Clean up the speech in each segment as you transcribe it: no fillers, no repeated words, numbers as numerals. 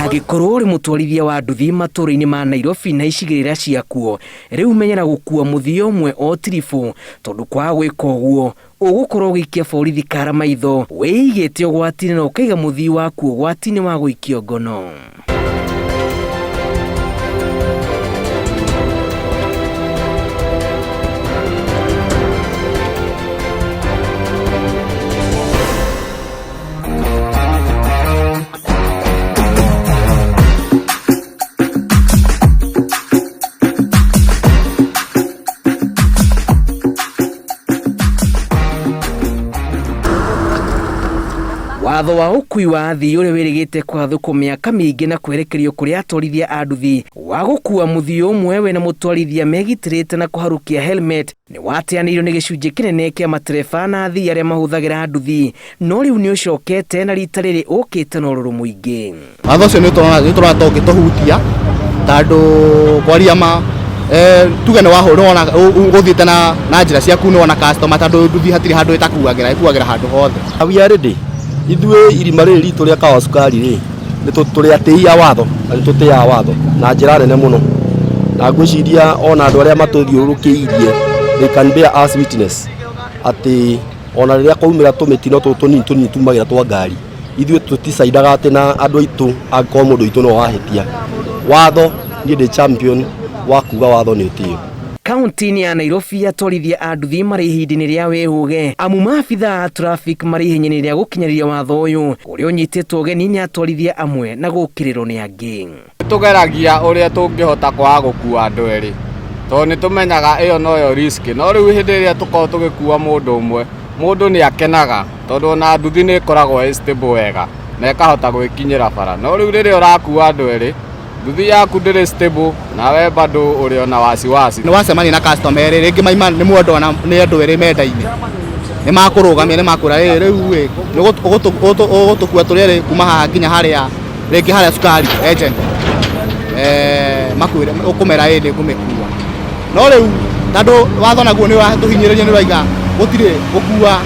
Angikorwo uri mutwarithia wa nduthi matũra-inĩ ma Nairobi na icigĩrĩra ciakuo, riu menyera gũkua mũthia ũmwe o tiribu, tondu kwa gwĩka ũguo ũgũkorwo ũgĩikia borithi kara maitho, wĩigĩte ũgwati-inĩ na ũkaiga mũthia waku ũgwati-inĩ wa gũikio ngono. Watho wa ũkui wa athii ũrĩa wĩrĩgĩte kwathũkwo mĩaka mĩingĩ na kwerekerio kũrĩ atwarithia a nduthi wa gũkua mũthia ũmwe we na mũtwarithia megitĩrĩte na kũharũkia helmet nĩ wateanĩirio nĩ gĩcunjĩ kĩnene kĩa matereba na athii arĩa mahũthagĩra nduthi, no rĩu nĩ ũcokete na rita rĩrĩ ũkĩte na ũrũrũ mũingĩ. Watho ũcio nĩ tũrona ũgĩtũhutia tondũ kwaria ma tuge nĩ wahũrwo gũthiĩte na njĩra ciaku nĩ wona customer tondũ nduthi hatirĩ handũ ĩkuagĩra handũ hothe. We are ready. Ithuĩ irima rĩrĩ ritũ rĩa Kawa Sukari rĩ nĩ tũrĩ atĩi a watho na nĩ tũtĩaga watho na njĩra nene mũno, na ngwĩciria ona andũ arĩa matũthiũrũrũkĩirie they can bear us witness atĩ ona rĩrĩa kwaumĩra tũmĩtino tũnini tumagĩra twa ngari, ithuĩ tũticaidaga atĩ na andũ aitũ angĩkorwo mũndũ witũ no wahĩtia watho. Niĩ ndĩ champion wa kuga watho nĩ ũtĩo. Kaunti-inĩ ya Nairobi atwarithia a nduthi marĩ ihinda-inĩ rĩa wĩhũge, amu maabitha a traffic marĩ ihenyainĩ rĩa gũkinyĩria watho ũyũ ũrĩa ũnyitĩtwo ũgeni nĩ atwarithia amwe na gũkĩrĩrwo nĩ angĩ. Tũgeragia ũrĩa tũngĩhota kwaga gũkua andũ erĩ, tondũ nĩ tũmenyaga ĩyo noyo risk, no rĩu hĩndĩ ĩrĩa tũkorwo tũgĩkua mũndũ ũmwe, mũndũ nĩ akenaga tondũ ona nduthi nĩ ĩkoragwo stable wega na ĩkahota gwĩkinyĩra bara, no rĩu rĩrĩa ũrakua andũ erĩ nduthi yaku ndĩrĩ stable na we bado ũrĩ ona wasiwasi. Nĩ wacemania na customer erĩ rĩngĩ maima nĩ mũndũ nĩ andũ erĩ menda-inĩ nĩ makũrũgamia nĩ makwĩra rĩu ũgũtũkua tũrĩ erĩ kuma haha nginya harĩa rĩngĩ harĩa Sukari agent makwĩra ũkũmera nĩ ngũmĩkua, no rĩu tondũ watho naguo nĩ watũhinyĩrĩria nĩ waiga gũtirĩ gũkua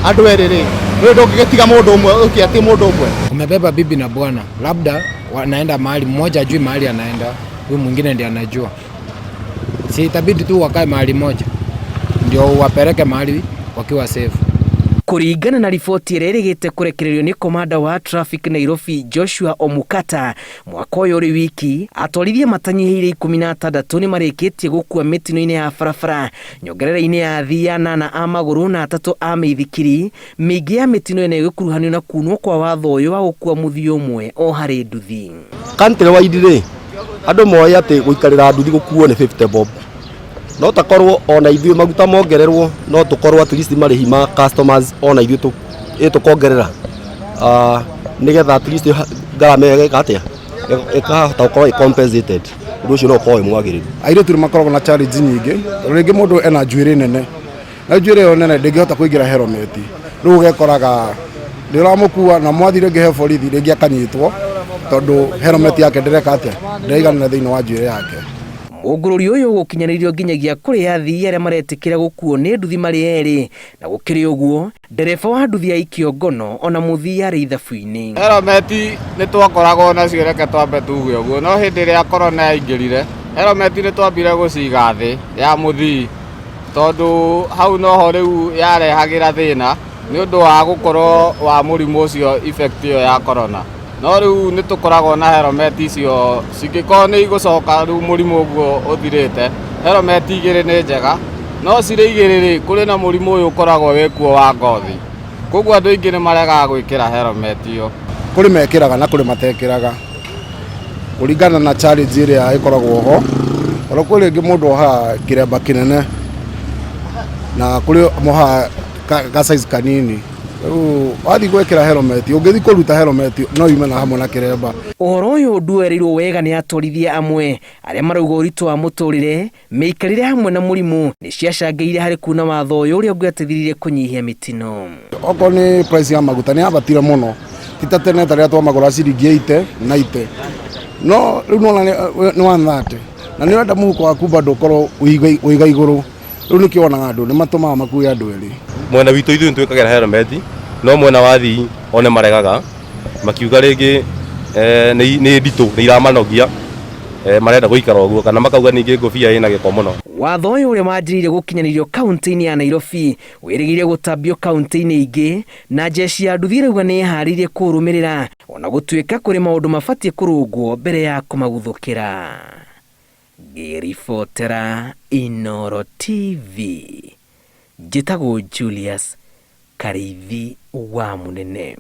andũ erĩ rĩ nĩ ndũngĩgĩtiga mũndũ ũmwe ũkĩatie mũndũ ũmwe. Umebeba bibi na bwana, labda wanaenda mahali mmoja ajui mahali anaenda, huyu mwingine ndiye anajua, si itabidi tu wakae mahali moja ndio wapeleke mahali wakiwa safe. Kũringana na riboti ĩrĩa ĩrĩgĩte kũrekererio nĩ komanda wa traffic Nairobi Joshua Omukata, mwaka ũyũ ũrĩ wiki atwarithia matanyihĩire 16 nĩ marĩkĩtie gũkua mĩtino-inĩ ya barabara, nyongerera-inĩ ya athii 8 a magũrũ na 3 a mĩithikiri. Mĩingĩ ya mĩtino ĩno ĩgĩkuruhanio na kunwo kwa watho ũyũ wa gũkua mũthia ũmwe o harĩ nduthi. Country wide rĩ andũ moĩ atĩ gũikarĩra nduthi gũkuo nĩ 50 bob, no takorwo ona ithuĩ maguta mongererwo, no tũkorwo at least marĩhi ma customers ona ithuĩ tũkongerera nĩgetha at least ngarama ĩgeka ĩkahota gũkorwo compensated, ũndũ ũcio no ũkorwo mwagĩrĩru. Airĩtu nĩ makoragwo na challenge nyingĩ, rĩngĩ mũndũ ena njuĩrĩ nene na njuĩrĩ ĩyo nene ndĩngĩhota kũingĩra helmet, rĩu ũgekoraga ndĩramũkua na mwathire ngĩhe borithi rĩngĩ akanyitwo tondũ helmet yake ndĩreka atĩa ndĩraigana thĩinĩ wa njuĩrĩ yake. Ũngũrũri ũyũ gũkinyanĩrio nginyagia kũrĩ athii arĩa maretĩkĩra gũkuo nĩ nduthi marĩ erĩ, na gũkĩrĩ ũguo ndereba wa nduthi aikio ngono ona mũthii arĩ ithabu-inĩ. Helmet nĩ twakoragwo nacio reke twambe tuge ũguo, no hĩndĩ ĩrĩa korona yaingĩrire helmet nĩ twambire gũciga thĩ ya mũthii, tondũ hau noho rĩu yarehagĩra thĩna nĩ ũndũ wa gũkorwo wa mũrimũ ũcio effect ĩyo ya corona, no rĩu nĩ tũkoragwo na helmet icio cingĩkorwo nĩ igũcoka rĩu mũrimũ ũguo ũthirĩte. Helmet igĩrĩ nĩ njega, no cirĩ igĩrĩ rĩ kũrĩ na mũrimũ ũyũ ũkoragwo wĩkuo wa ngothi, koguo andũ aingĩ nĩ maregaga gwĩkĩra helmet ĩyo. Kũrĩ mekĩraga na kũrĩ matekĩraga kũringana na challenge ĩrĩa ĩkoragwo ho, oro kũrĩ rĩngĩ mũndũ oha kĩremba kĩnene na kũrĩ moha ga size kanini, wathi gwĩkĩra helmet ũngĩthi kũruta helmet no yume na hamwe na kĩremba. Ũhoro ũyũ nduerirwo wega nĩ atwarithia amwe arĩa marauga ũritũ wa mũtũrĩre, mĩikarĩre hamwe na mũrimũ nĩ ciacangĩire harĩ kuna watho ũyũ ũrĩa ũngĩateithirie kũnyihia mĩtino. Okorwo nĩ price ya maguta nĩ yabatire mũno, ti ta tene tarĩa twamagũra ciringi 80 90, no rĩu nĩ 130 na nĩ ũrenda mũhuko waku bado ũkorwo ũiga igũrũ, rĩu nĩkĩo wonaga andũ nĩ matũmaga makue andũ erĩ. Mwena witũ ithuĩ nĩ twĩkagĩra helmet, no mwena wa athii one maregaga makiuga rĩngĩ nĩ nditũ nĩ iramanogia marenda gũikara ũguo kana makauga ningĩ ngũbia ĩna gĩko mũno. Watho ũyũ ũrĩa wanjĩrĩire gũkinyanĩrio kaunti-inĩ ya Nairobi wĩrĩgĩire gũtambio kaunti-inĩ ingĩ, na jeshi ya nduthi ĩrauga nĩ ĩharĩirie kũrũmĩrĩra ona gũtuĩka kũrĩ maũndũ mabatiĩ kũrũngwo mbere ya kũmaguthũkĩra. Ngĩribotera Inooro TV, njĩtagwo Julius Karithi wa Munene.